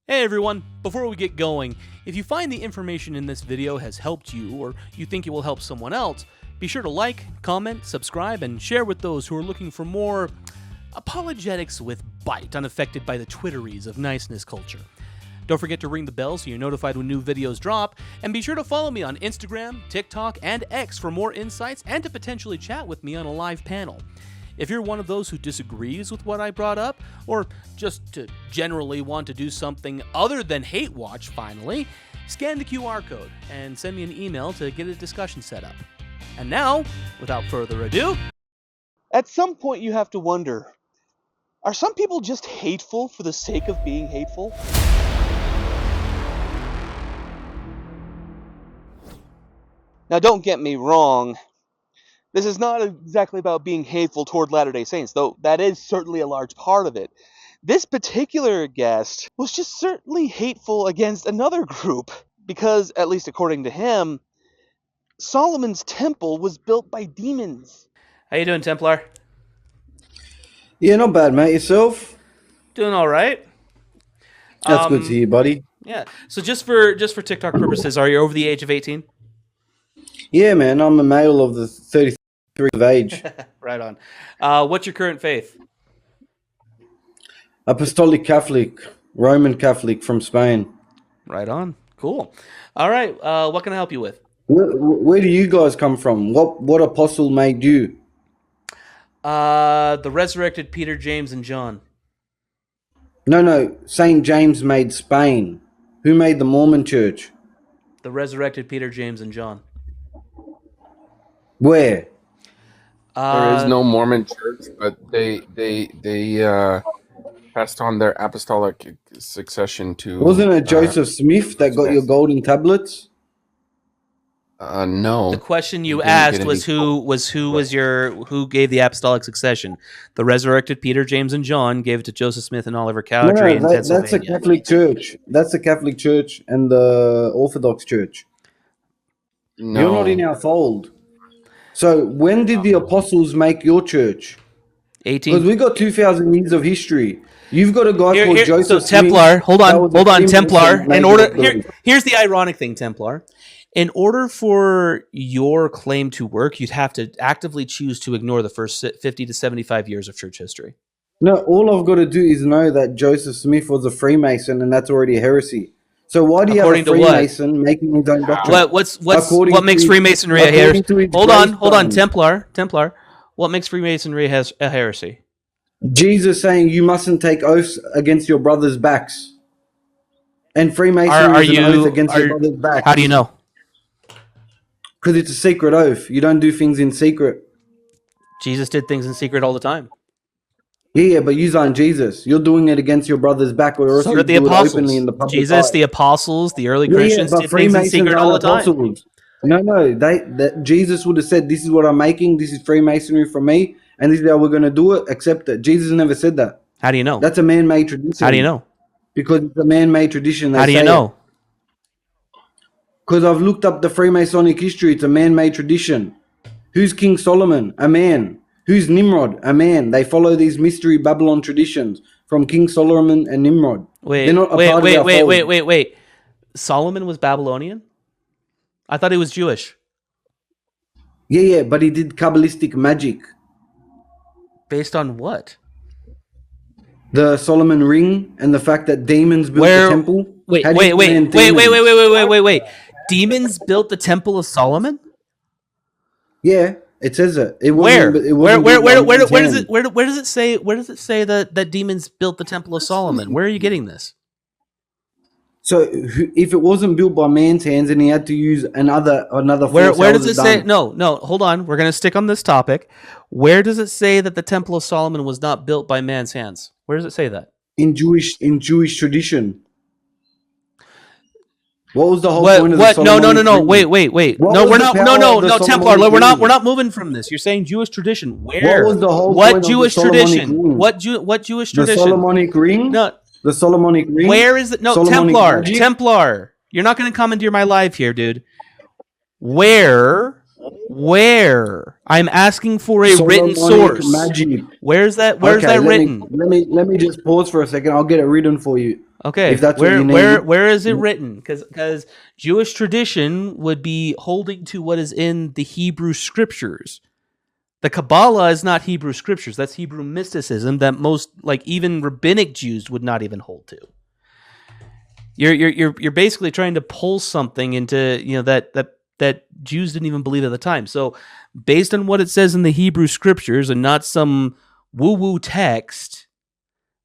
Hey everyone, before we get going, if you find the information in this video has helped you or you think it will help someone else, be sure to like, comment, subscribe, and share with those who are looking for more apologetics with bite, unaffected by the twitteries of niceness culture. Don't forget to ring the bell so you're notified when new videos drop, and be sure to follow me on Instagram, TikTok, and X for more insights and to potentially chat with me on a live panel. If you're one of those who disagrees with what I brought up, or just to generally want to do something other than hate watch finally, scan the QR code and send me an email to get a discussion set up. And now, without further ado... At some point you have to wonder, are some people just hateful for the sake of being hateful? Now don't get me wrong, this is not exactly about being hateful toward Latter-day Saints, though that is certainly a large part of it. This particular guest was just certainly hateful against another group, because, at least according to him, Solomon's temple was built by demons. How you doing, Templar? Yeah, not bad, mate. Yourself? Doing all right. That's good to hear, buddy. Yeah. So just for TikTok purposes, are you over the age of 18? Yeah, man. I'm a male of the 33 of age. Right on. What's your current faith? Apostolic Catholic, Roman Catholic from Spain. Right on. Cool. All right. What can I help you with? Where do you guys come from? What apostle made you? The resurrected Peter, James, and John. No. St. James made Spain. Who made the Mormon church? The resurrected Peter, James, and John. Where? There is no Mormon church, but they passed on their apostolic succession to. Wasn't it Joseph Smith that got your golden tablets? No. The question you asked was who gave the apostolic succession? The resurrected Peter, James, and John gave it to Joseph Smith and Oliver Cowdery in Pennsylvania. That's a Catholic church. That's the Catholic Church and the Orthodox Church. No. You're not in our fold. So when did the apostles make your church? 18. Because we got 2,000 years of history. You've got a guy called Joseph So Templar, Smith, hold on, Templar. Here's the ironic thing, Templar. In order for your claim to work, you'd have to actively choose to ignore the first 50 to 75 years of church history. No, all I've got to do is know that Joseph Smith was a Freemason, and that's already a heresy. So why do you have a Freemason making his own doctrine? What makes Freemasonry a heresy? Hold on, Templar. What makes Freemasonry a heresy? Jesus saying you mustn't take oaths against your brother's backs. And Freemasonry is an oath against your brother's back. How do you know? Because it's a secret oath. You don't do things in secret. Jesus did things in secret all the time. Yeah, but you aren't Jesus. You're doing it against your brother's back, or else So you did the do it apostles. openly in the public Jesus, eye. the apostles, the early Christians did things in secret all the time. No. Jesus would have said, "This is what I'm making. This is Freemasonry from me, and this is how we're going to do it. Accept it." Jesus never said that. How do you know? That's a man-made tradition. How do you know? Because it's a man-made tradition. How do you know? Because I've looked up the Freemasonic history. It's a man-made tradition. Who's King Solomon? A man. Who's Nimrod? A man. They follow these mystery Babylon traditions from King Solomon and Nimrod. Wait. Solomon was Babylonian? I thought he was Jewish. Yeah, but he did Kabbalistic magic. Based on what? The Solomon ring and the fact that demons built the temple. Wait. Demons built the Temple of Solomon? Yeah, it says it. Where does it say that demons built the Temple of Solomon? Where are you getting this? So if it wasn't built by man's hands and he had to use another force, where does it say? No, hold on. We're going to stick on this topic. Where does it say that the Temple of Solomon was not built by man's hands? Where does it say that? In Jewish tradition. What was the whole point of the Solomonic No. ring? Wait. No, we're not. No, Templar. We're not moving from this. You're saying Jewish tradition. Where? What was the whole what point Jewish of the tradition? Solomonic ring? What Jewish tradition? The Solomonic ring? No. The Solomonic ring? Where is it? No, Solomonic Templar. You're not going to commandeer my life here, dude. Where? I'm asking for a written source. Magic. Where's that written? Let me just pause for a second. I'll get it written for you. Okay, If that's what you need. where is it written? Because Jewish tradition would be holding to what is in the Hebrew scriptures. The Kabbalah is not Hebrew scriptures. That's Hebrew mysticism that most, like, even rabbinic Jews would not even hold to. You're basically trying to pull something into, you know, that Jews didn't even believe at the time. So based on what it says in the Hebrew scriptures and not some woo-woo text,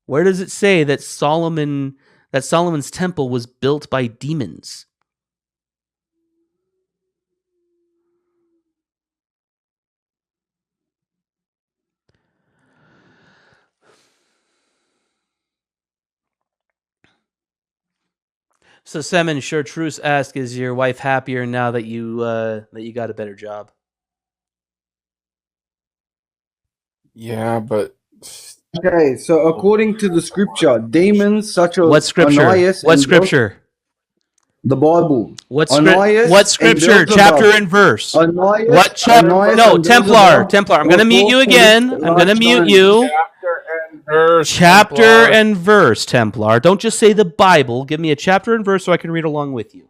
where does it say that Solomon's temple was built by demons? So Semen Chartreuse asks, is your wife happier now that you got a better job? Yeah, but Okay, so according to the scripture, demons such as What scripture? Ananias What and scripture? the Bible. What Ananias scripture? and Chapter and verse. Ananias, What chapter? Ananias No, and Templar. Beelzebub I'm going to were mute you forced to again. lift I'm going to large mute stones. you. chapter and verse. Chapter Templar. and verse, Templar. Don't just say the Bible. Give me a chapter and verse so I can read along with you.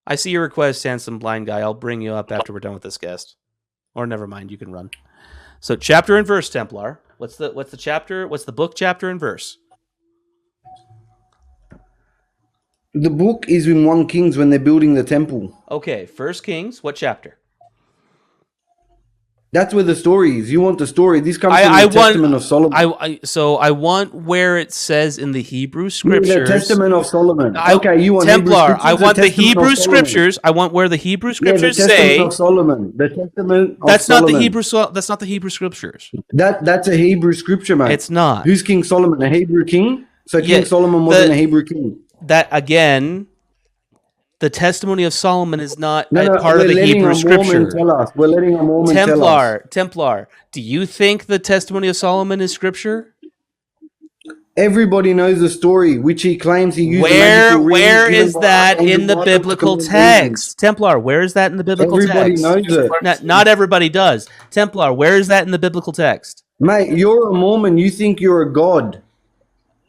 I see your request, handsome blind guy. I'll bring you up after we're done with this guest. Or never mind, you can run. So chapter and verse, Templar. What's the chapter? What's the book, chapter, and verse? The book is in 1 Kings when they're building the temple. Okay, First Kings. What chapter? That's where the story is. You want the story. This comes from I the Testament of Solomon. So I want where it says in the Hebrew Yeah, scriptures. the Testament of Solomon. Okay, you want Templar. Hebrew scriptures, I want the Testament of Hebrew Solomon. scriptures. I want where the Hebrew Yeah, the scriptures Testament say. of Solomon. The Testament of That's not Solomon. the Hebrew. That's not the Hebrew scriptures. That's a Hebrew scripture, mate. It's not. Who's King Solomon? A Hebrew king? So Yeah, King Solomon wasn't a Hebrew king. That again, the testimony of Solomon is not No, part we're of the letting Hebrew a Mormon scripture. tell us. We're letting a Mormon tell us. Templar. Do you think the testimony of Solomon is scripture? Everybody knows the story, which he claims he used. Magical Where ring is given by that Archangel in the Michael to biblical command demons. text? Templar, where is that in the biblical Everybody text? knows it. Not everybody does. Templar, where is that in the biblical text? Mate, you're a Mormon. You think you're a god.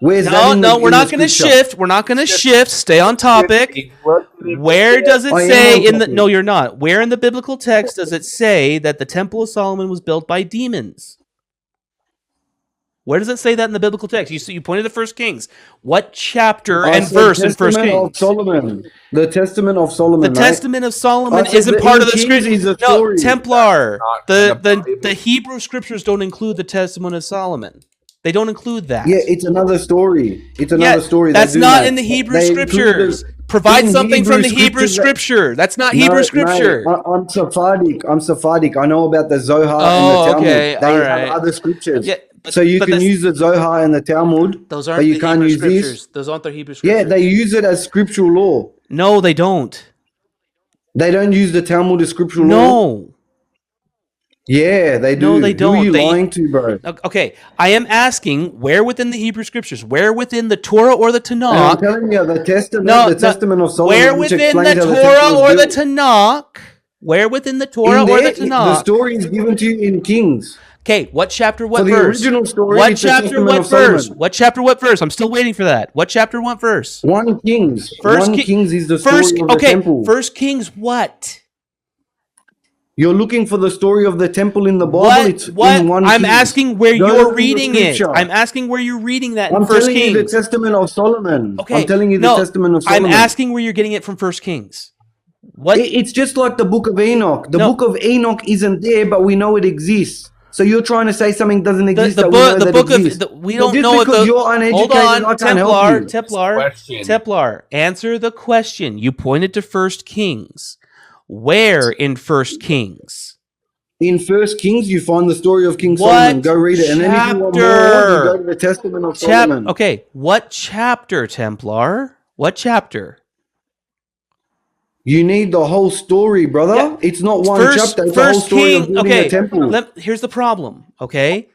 Where's that in the We're not going to scripture? shift. We're not going to shift. Stay on topic. Where does it I am say on in the... topic. No, you're not. Where in the biblical text does it say that the Temple of Solomon was built by demons? Where does it say that in the biblical text? You pointed to 1 Kings. What chapter I and said verse in 1 Testament of Kings? Solomon. The Testament of Solomon. The mate. Testament of Solomon I said isn't the part of the Kings scripture. is a No, story. Templar. That's not in the The Bible. Hebrew scriptures don't include the Testament of Solomon. They don't include that. Yeah, it's another story. It's another story. That's They do, not mate. in the Hebrew They include scriptures. the- Provide in something from the Hebrew scriptures scripture. That's not No, Hebrew mate, scripture. I'm Sephardic. I'm Sephardic. I know about the Zohar and the Talmud. okay, They all have right. other scriptures. Yeah, but- so you but can that's- use the Zohar and the Talmud, Those aren't but you the can't Hebrew use scriptures. this. Those aren't the Hebrew Yeah, scriptures. they use it as scriptural law. No, they don't. They don't use the Talmud as scriptural law. No. Yeah, they do. No, they Who are don't. you lying to, bro? Okay, I am asking where within the Hebrew scriptures, where within the Torah or the And I'm Tanakh, telling you, the Testament, No, the Testament of Solomon, where which within explains the how the temple Torah was or the built. Tanakh, where within the Torah In or there, the the Tanakh. story is given to you in Kings. Okay, what chapter, what For the verse? original story, What it's the chapter, Testament what of verse? Solomon. What chapter, what verse? I'm still waiting for that. What chapter, what verse? 1 Kings. First 1 Ki- Kings is the story of the temple. First Kings what? You're looking for the story of the temple in the Bible. What? It's What? in 1 I'm Kings. asking where Go you're to the reading it. scripture. I'm asking where you're reading that in I'm First telling you the Kings. Testament of Solomon. Okay, I'm telling you the Testament of Solomon. I'm asking where you're getting it from First Kings. What? It's just like the book of Enoch. The No. book of Enoch isn't there, but we know it exists. So you're trying to say something doesn't exist the that we know book, the that book exists. of we So don't just know because if the you're uneducated, hold on, I can't help you. Question. Templar, answer the question. You pointed to First Kings. Where in First Kings? In First Kings, you find the story of King What Solomon. Go read it. And then if you want more, chapter? you go to the Testament of Solomon. Okay, what chapter, Templar? What chapter? You need the whole story, brother. Yeah. It's not one chapter. It's the whole story of building a temple. Here's the problem, okay?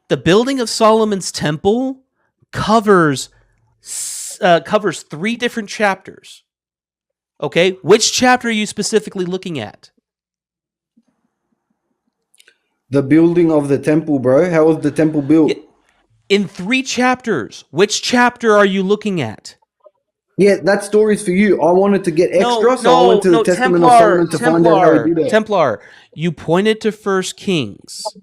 The building of Solomon's temple covers 3 different chapters. Okay? Which chapter are you specifically looking at? The building of the temple, bro. How was the temple built? in 3 chapters. Which chapter are you looking at? Yeah, that story's for you. I wanted to get extra, so I went to the Testament of Solomon to find out how he did it. Templar, you pointed to 1 Kings. Yeah,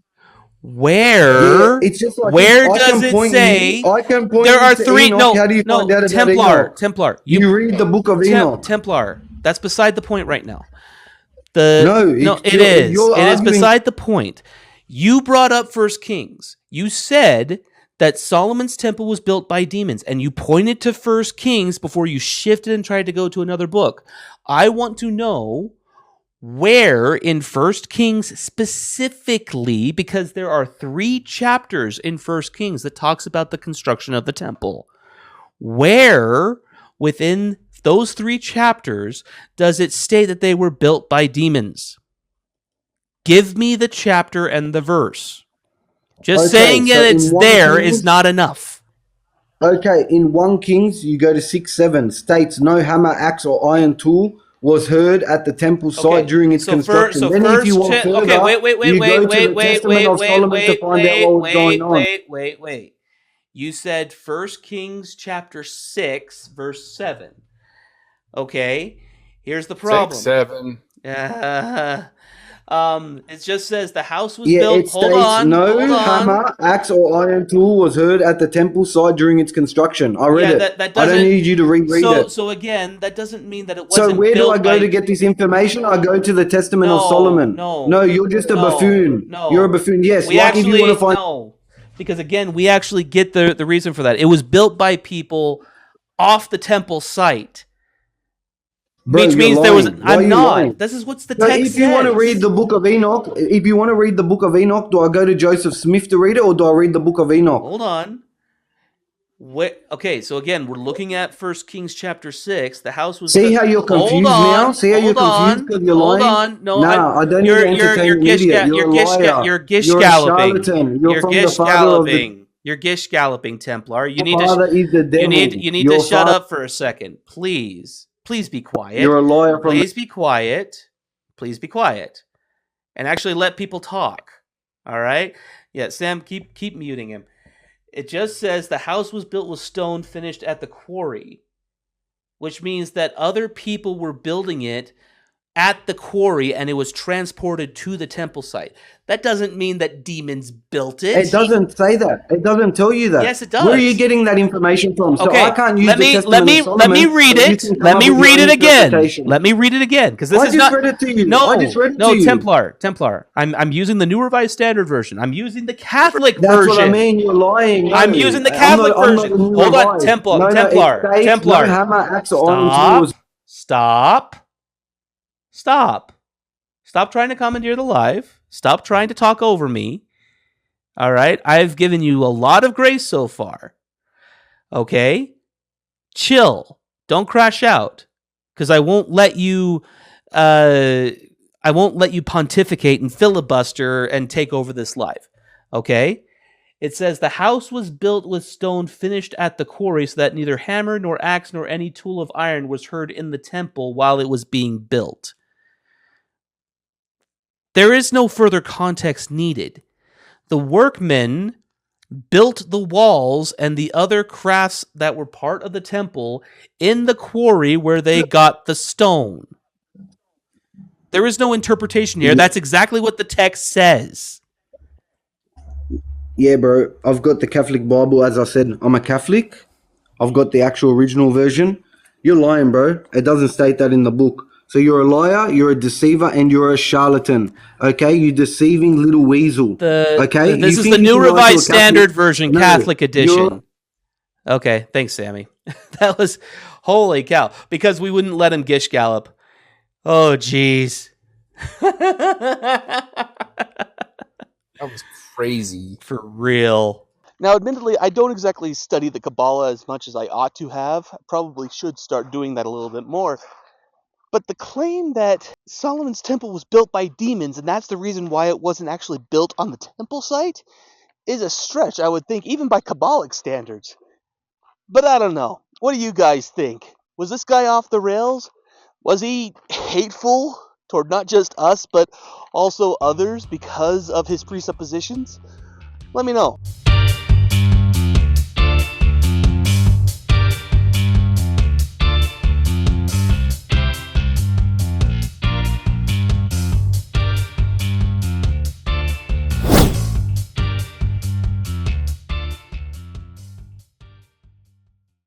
Where it's just like where I does can it point say you. I can point there you are to 3? Enoch. How do you find out about Enoch? Templar. You read the book of Enoch. Templar. That's beside the point right now. It is. It is beside the point. You brought up 1 Kings. You said that Solomon's temple was built by demons, and you pointed to 1 Kings before you shifted and tried to go to another book. I want to know where in 1 Kings specifically, because there are 3 chapters in 1 Kings that talks about the construction of the temple. Where within those 3 chapters does it state that they were built by demons? Give me the chapter and the verse. Just saying that it's there is not enough. Okay, in 1 Kings, you go to 6:7, states no hammer, axe, or iron tool was heard at the temple site during its construction. Then if you want further, wait. You said 1 Kings chapter 6, verse 7. Okay, here's the problem. 6, 7. It just says the house was built. It states no hammer, axe, or iron tool was heard at the temple site during its construction. I read it. I don't need you to reread it. So again, that doesn't mean that it wasn't. So where do I go to get this information? I go to the Testament of Solomon. No, you're just a buffoon. You're a buffoon. Yes. If you want to find because again, we actually get the reason for that. It was built by people off the temple site. Bro, which means there was. I'm not. Lying? This is what's the text says. If you want to read the book of Enoch, do I go to Joseph Smith to read it, or do I read the book of Enoch? Hold on. Okay, so again, we're looking at 1 Kings chapter 6. The house was. See how you're confused now? See how you're confused because you're lying? Hold on. No, I don't need to entertain media. You're a liar. You're gish You're a galloping. charlatan. You're gish galloping. You're gish galloping, Templar. You need to shut up for a second, please. Please be quiet. You're a lawyer. Please be quiet. Please be quiet. And actually let people talk. All right? Yeah, Sam, keep muting him. It just says the house was built with stone finished at the quarry, which means that other people were building it at the quarry and it was transported to the temple site. That doesn't mean that demons built it. It doesn't say that. It doesn't tell you that. Yes, it does. Where are you getting that information from? So okay, I can't use let me read it. Let me read it again. Let me read it again because this is not. Read it to you. No, I just read it to you. Templar. I'm using the New Revised Standard Version. I'm using the Catholic version. That's what I mean. You're lying. No, I'm using the Catholic version. Hold on, Templar. Stop. Stop trying to commandeer the live. Stop trying to talk over me. All right? I've given you a lot of grace so far. Okay? Chill. Don't crash out. Because I won't let you pontificate and filibuster and take over this live. Okay? It says the house was built with stone finished at the quarry so that neither hammer nor axe nor any tool of iron was heard in the temple while it was being built. There is no further context needed. The workmen built the walls and the other crafts that were part of the temple in the quarry where they got the stone. There is no interpretation here. That's exactly what the text says. Yeah, bro. I've got the Catholic Bible. As I said, I'm a Catholic. I've got the actual original version. You're lying, bro. It doesn't state that in the book. So you're a liar, you're a deceiver, and you're a charlatan. Okay? You deceiving little weasel. This is the New Revised Standard Version, Catholic edition. Okay, thanks, Sammy. That was, holy cow. Because we wouldn't let him gish gallop. Oh, jeez. That was crazy. For real. Now, admittedly, I don't exactly study the Kabbalah as much as I ought to have. I probably should start doing that a little bit more. But the claim that Solomon's temple was built by demons, and that's the reason why it wasn't actually built on the temple site, is a stretch, I would think, even by Kabbalic standards. But I don't know. What do you guys think? Was this guy off the rails? Was he hateful toward not just us, but also others because of his presuppositions? Let me know.